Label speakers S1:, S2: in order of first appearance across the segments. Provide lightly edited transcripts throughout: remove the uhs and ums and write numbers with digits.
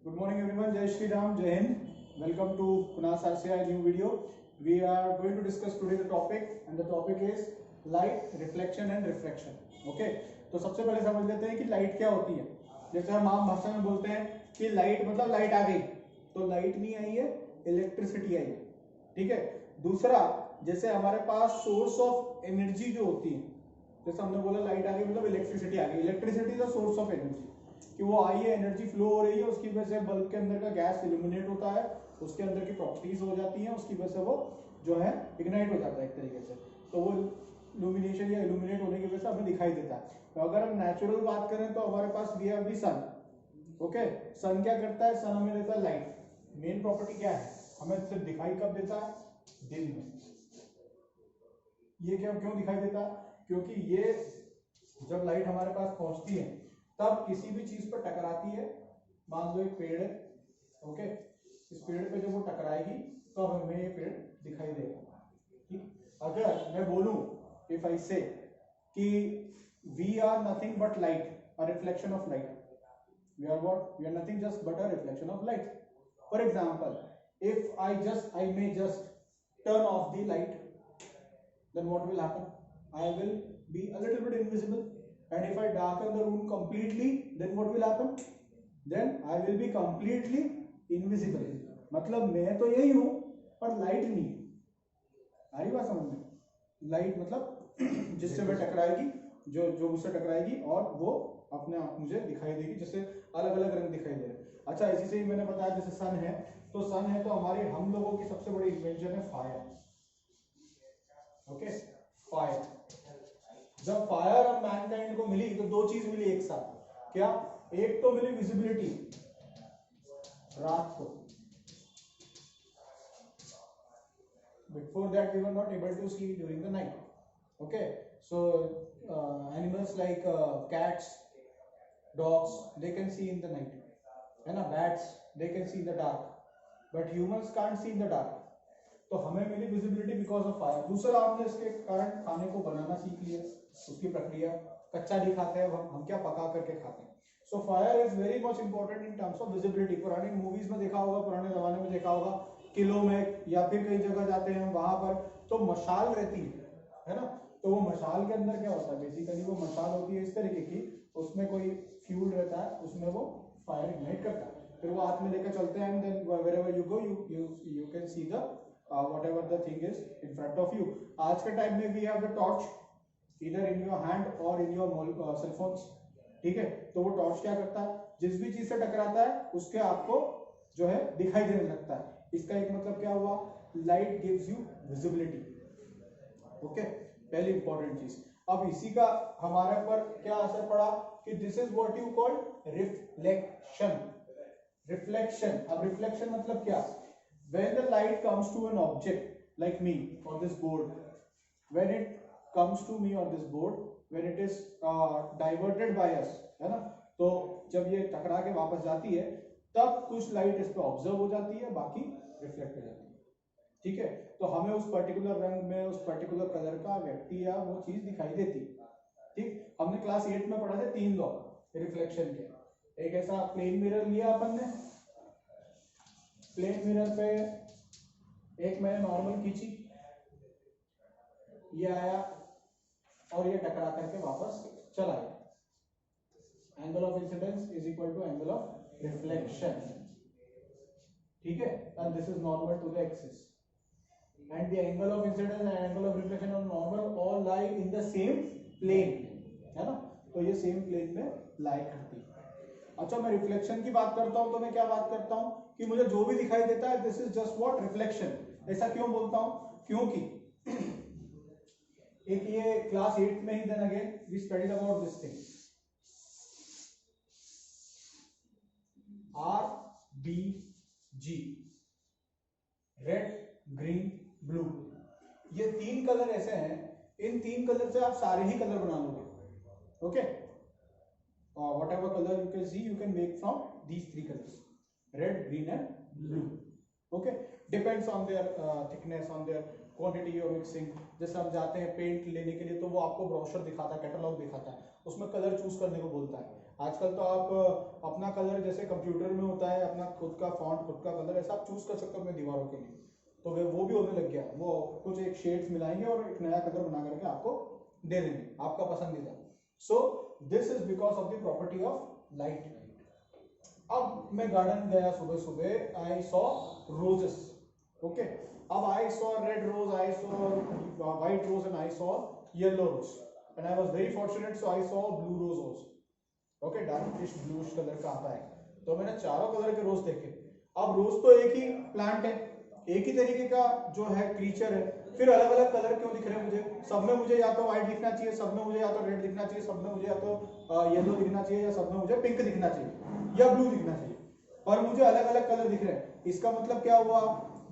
S1: Good morning everyone. Jai Shri Ram, Jai Hind. Welcome to Kunas RCI new video. We are going to discuss today the topic and the topic is light, reflection and refraction. Okay. तो सबसे पहले समझ लेते हैं कि light क्या होती है। जैसे हम आम भाषा में बोलते हैं कि लाइट मतलब लाइट आ गई, तो लाइट नहीं आई है, इलेक्ट्रिसिटी आई है। ठीक है। दूसरा, जैसे हमारे पास सोर्स ऑफ एनर्जी जो होती है, जैसे हमने बोला लाइट आ गई मतलब इलेक्ट्रिसिटी आ गई। Electricity is the source of energy, कि वो आई है, एनर्जी फ्लो हो रही है, उसकी वजह से बल्ब के अंदर का गैस इल्यूमिनेट होता है, उसके अंदर की प्रॉपर्टीज हो जाती हैं, उसकी वजह से वो जो है इग्नाइट हो जाता है एक तरीके से। तो वो लुमिनेशन या इल्यूमिनेट होने की वजह से हमें दिखाई देता है। तो अगर हम नेचुरल बात करें तो हमारे पास we have the sun. Okay, sun क्या करता है? सन हमें देता है लाइट। मेन प्रॉपर्टी क्या है? हमें सिर्फ दिखाई कब देता है? दिन में। ये क्यों दिखाई देता है? क्योंकि ये जब लाइट हमारे पास पहुंचती है तब किसी भी चीज पर टकराती है। मान लो एक पेड़ है, ओके, इस पेड़ पे जब वो टकराएगी तो हमें ये पेड़ दिखाई देगा। ठीक। अगर मैं बोलूं, इफ आई से कि we are nothing but light, a reflection of light, we are what? We are nothing just but a reflection of light. For example, if I may just turn off the light, then what will happen? I will be a little bit invisible. And if I darken the room completely, then what will happen? Then I will be completely invisible. मतलब मैं तो यही हूं पर light नहीं है। आई बात समझ में? लाइट मतलब जिससे मैं टकराएगी, जो मुझसे टकराएगी और वो अपने आप मुझे दिखाई देगी, जैसे अलग अलग रंग दिखाई दे रहे हैं। अच्छा, इसी से ही मैंने बताया जैसे सन है, तो सन है तो हमारे हम लोगों की सबसे बड़ी इन्वेंशन है फायर। Okay, fire. जब फायर और मैनकाइंड को मिली तो दो चीज मिली एक साथ। क्या? एक तो मिली विजिबिलिटी रात को। Before that we were not able to see during the night. Okay, so animals like cats, dogs, they can see in the night, है ना? bats, they can see in the dark, but humans can't see in the dark. तो हमें मिली visibility because of fire. दूसरा, हमने इसके कारण खाने को बनाना सीख लिया, उसकी प्रक्रिया। कच्चा नहीं खाते हैं हम क्या पका करके खाते हैं। So fire is very much important in terms of visibility. पुरानी मूवीज में देखा होगा, पुराने जमाने में देखा होगा, किलों में या फिर कई जगह जाते हैं वहां पर तो मशाल रहती है ना? तो वो मशाल के अंदर क्या होता है? बेसिकली वो मशाल होती है इस तरीके की, उसमें कोई फ्यूल रहता है, उसमें वो फायर इग्नाइट करता है, फिर वो हाथ में लेकर चलते हैं, and then wherever you go you can see the whatever the thing is in front of you. आज के टाइम में we have the torch either in your hand or in your cell phones. ठीक है, तो वो torch क्या करता है? जिस भी चीज से टकराता है उसके आपको जो है दिखाई देने लगता है। इसका एक मतलब क्या हुआ? Light gives you visibility. Okay, पहली इंपॉर्टेंट चीज। अब इसी का हमारे पर क्या असर पड़ा कि this is what you call reflection. Reflection. अब रिफ्लेक्शन मतलब क्या? When the light comes to an object like me on this board, when it comes to me on this board, when it is diverted by us, है ना? तो जब ये टकरा के वापस जाती है तब कुछ लाइट इस पे ऑब्जर्व हो जाती है, बाकी रिफ्लेक्ट हो जाती है। ठीक है, तो हमें उस पर्टिकुलर रंग में, उस पर्टिकुलर कलर का व्यक्ति या वो चीज दिखाई देती है। ठीक, हमने क्लास 8 में पढ़ा था 3 लॉ रिफ्लेक्शन के। एक ऐसा प्लेन मिरर लिया अपन ने, प्लेन मिरर पे एक मैंने नॉर्मल खींची, ये आया और ये टकरा करके वापस चला गया। Angle of incidence is equal to angle of reflection. ठीक है, and this is normal to the axis, and the angle of incidence and angle of reflection और normal all lie in the same plane, है ना? तो ये same plane में लाई करती है। अच्छा, मैं रिफ्लेक्शन की बात करता हूं तो मैं क्या बात करता हूं कि मुझे जो भी दिखाई देता है this is just what? Reflection. ऐसा क्यों बोलता हूं? क्योंकि एक ये क्लास 8 में ही then again we studied about this thing, RBG, red, green, blue. ये 3 कलर ऐसे हैं, इन 3 कलर से आप सारे ही कलर बना लोगे। Okay, whatever color you can see, you can make from these 3 colors: red, green and blue. Okay, depends on their thickness, on their quantity you're mixing. जैसे हम जाते हैं पेंट लेने के लिए तो वो आपको ब्रोशर दिखाता है, कैटलॉग दिखाता है, उसमें कलर चूज करने को बोलता है। आजकल तो आप अपना कलर जैसे कंप्यूटर में होता है, अपना खुद का फॉन्ट, खुद का कलर ऐसा आप चूज कर सकते हो अपने दीवारों के लिए। तो वो भी होने लग गया, वो कुछ एक शेड्स मिलाएंगे और एक नया कलर बना करके आपको दे देंगे, आपका पसंदीदा। So this is because of the property of light. अब मैं गार्डन गया सुबह सुबह, आई सॉ रोजेस, ओके। अब I saw red rose, I saw white rose and I saw yellow rose, and I was very fortunate, so I saw blue rose also, okay. Darkish bluish colour का आता है, तो मैंने चारों colour के रोज देखे। अब रोज तो एक ही प्लांट है, एक ही तरीके का जो है क्रीचर है, फिर अलग अलग कलर क्यों दिख रहे हैं मुझे? सब में मुझे या तो व्हाइट दिखना चाहिए, सब में मुझे या तो रेड दिखना चाहिए, सब में मुझे या तो येलो दिखना चाहिए, या सब में मुझे पिंक दिखना चाहिए या ब्लू दिखना चाहिए, पर मुझे अलग अलग कलर दिख रहे हैं। इसका मतलब क्या हुआ?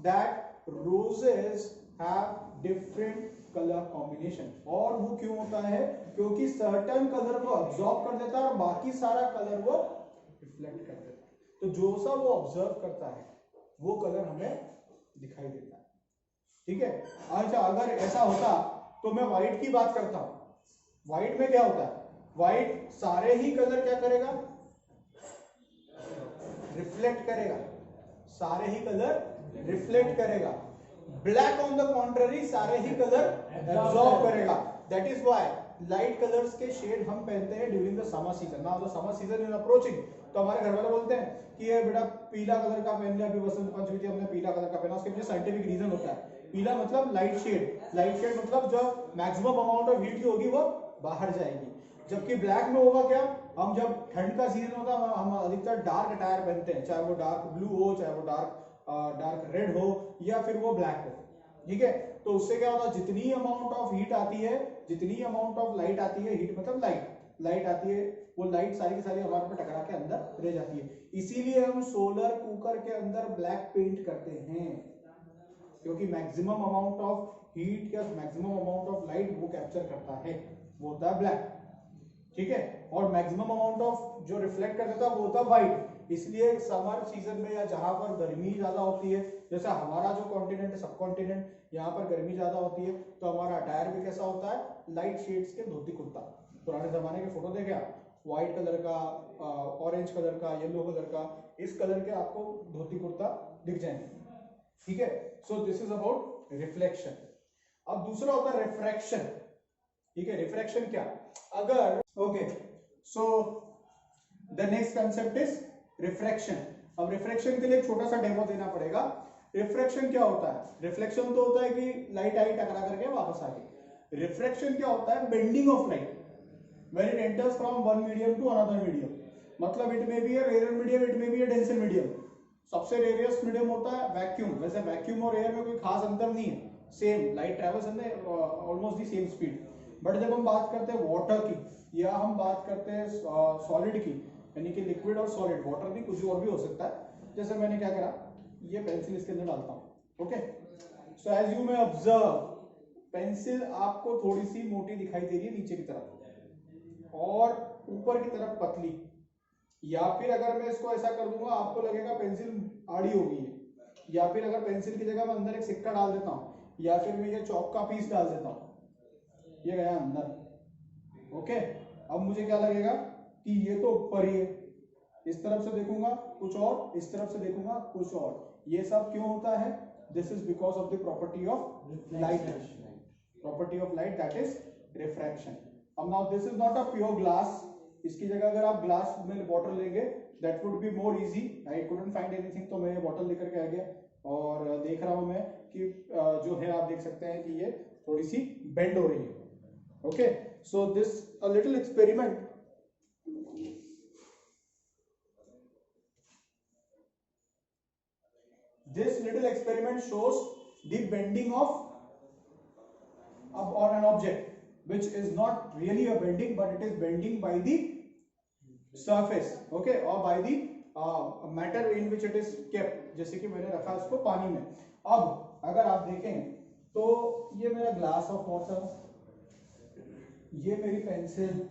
S1: That roses have different colour combination. और वो क्यों होता है? क्योंकि सर्टेन कलर को ऑब्जॉर्व कर देता है और बाकी सारा कलर वो रिफ्लेक्ट कर देता है। तो जो सा वो ऑब्जर्व करता है वो कलर हमें दिखाई देता है, ठीक है। अच्छा, अगर ऐसा होता तो मैं व्हाइट की बात करता हूं। व्हाइट में क्या होता है? व्हाइट सारे ही कलर क्या करेगा? रिफ्लेक्ट करेगा, सारे ही कलर रिफ्लेक्ट करेगा। ब्लैक ऑन द कॉन्ट्ररी सारे ही कलर एब्जॉर्ब करेगा। That is why light colours के शेड हम पहनते हैं during the summer season. Now the summer season is approaching, तो हमारे घर वाले बोलते हैं कि ये बेटा पीला कलर का पहन लिया, अभी बसंत पंचमी थी हमने पीला कलर का पहना। उसके पीछे साइंटिफिक रीजन होता है। पीला मतलब लाइट शेड, लाइट शेड मतलब जो मैक्सिमम अमाउंट ऑफ हीट जो होगी वो बाहर जाएगी। जबकि ब्लैक में होगा क्या? हम जब ठंड का सीजन होता है हम अधिकतर डार्क अटायर पहनते हैं, चाहे वो डार्क ब्लू हो, चाहे वो डार्क रेड हो, या फिर वो ब्लैक हो, ठीक है। तो उससे क्या होता है? जितनी अमाउंट ऑफ हीट आती है, जितनी अमाउंट ऑफ लाइट आती है, हीट मतलब लाइट आती है, वो लाइट सारी की सारी हमारे पे टकरा के अंदर रह जाती है। इसीलिए हम सोलर कुकर के अंदर ब्लैक पेंट करते हैं, क्योंकि मैक्सिमम अमाउंट ऑफ हीट या मैक्सिमम अमाउंट ऑफ लाइट वो कैप्चर करता है, वो होता है ब्लैक, ठीक है। और मैक्सिमम अमाउंट ऑफ जो रिफ्लेक्ट कर देता है वो होता है व्हाइट। इसलिए समर सीजन में या जहां पर गर्मी ज्यादा होती है, जैसे हमारा जो कॉन्टिनेंट है, सब कॉन्टिनेंट, यहाँ पर गर्मी ज्यादा होती है, तो हमारा अटायर भी कैसा होता है? लाइट शेड्स के धोती कुर्ता। पुराने जमाने के फोटो देखे आप, व्हाइट कलर का, ऑरेंज कलर का, येलो कलर का, इस कलर के आपको धोती कुर्ता दिख जाएंगे, ठीक है। So this is about reflection. अब दूसरा होता है रिफ्रैक्शन, ठीक है। रिफ्रैक्शन क्या? अगर okay, so the next concept is refraction. अब रिफ्रैक्शन के लिए एक छोटा सा डेमो देना पड़ेगा। रिफ्रैक्शन क्या होता है? रिफ्लेक्शन तो होता है कि लाइट आई टकरा करके वापस आ गई। रिफ्रैक्शन क्या होता है? Bending of light when it enters from one medium to another medium। मतलब it may be a rarer medium, it may be a denser medium। सबसे रेयरेस्ट मीडियम होता है वैक्यूम। वैसे वैक्यूम और एयर में कोई खास अंतर नहीं है, same light travels in almost the same speed. But जब हम बात करते हैं वाटर की, या हम बात करते हैं सॉलिड की, यानी कि लिक्विड और सॉलिड, वाटर भी कुछ और भी हो सकता है। जैसे मैंने क्या करा, ये पेंसिल इसके अंदर डालता हूँ, okay. So as you may observe, pencil आपको थोड़ी सी मोटी दिखाई दे रही है नीचे की तरफ और ऊपर की तरफ पतली, या फिर अगर मैं इसको ऐसा कर दूंगा आपको लगेगा पेंसिल आड़ी हो गई है, या फिर अगर पेंसिल की जगह मैं अंदर एक सिक्का डाल देता हूँ, या फिर मैं ये चौक का पीस डाल देता हूँ, ये गया अंदर, ओके। अब मुझे क्या लगेगा कि ये तो ऊपर ही है। इस तरफ से देखूंगा कुछ और, इस तरफ से देखूंगा कुछ और। ये सब क्यों होता है? This is because of the property of light, property of light, that is refraction. अब now this is not a pure glass. इसकी जगह अगर आप ग्लास में वाटर लेंगे that would be more easy. I couldn't find anything, तो मैं ये बॉटल लेकर के आ गया और देख रहा हूं मैं कि जो है आप देख सकते हैं कि ये थोड़ी सी बेंड हो रही है, okay. So this a little experiment, this little experiment shows the bending of or an object which is not really a bending but it is bending by the surface, okay, or by the matter in which it is kept। जैसे कि मैंने रखा इसको पानी में। अब अगर आप देखें तो ये मेरा ग्लास ऑफ वाटर, ये मेरी पेंसिल,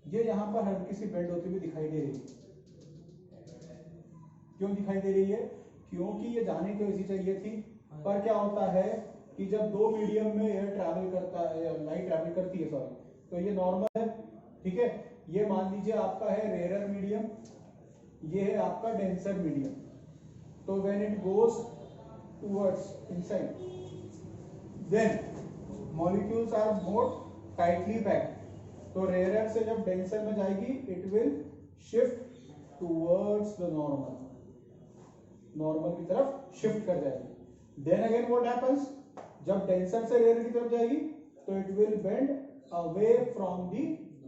S1: ये यहाँ पर हल्की सी बेंड होती हुई दिखाई दे रही है। क्यों दिखाई दे रही है? क्योंकि ये जाने को ऐसी चाहिए थी, पर क्या होता है कि जब दो मीडियम में एयर ट्रैवल करता है, लाइट ट्रैवल करती है, सॉरी, तो ये नॉर्मल है, ठीक है। ये मान लीजिए आपका है रेयर मीडियम, ये है आपका डेंसर मीडियम। तो when it goes towards inside then molecules are more tightly packed. तो रेयर से जब डेंसर में जाएगी it will shift towards the normal, normal की तरफ शिफ्ट कर जाएगी। देन अगेन व्हाट हैपेंस, जब डेंसर से रेयर की तरफ जाएगी तो it will bend away from the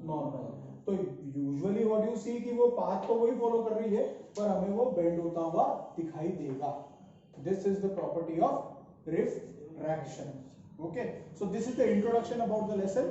S1: normal. तो यूजुअली व्हाट यू सी कि वो पाथ तो वही फॉलो कर रही है पर हमें वो बेंड होता हुआ दिखाई देगा। This is the property of refraction. Okay, so this is the introduction about the lesson.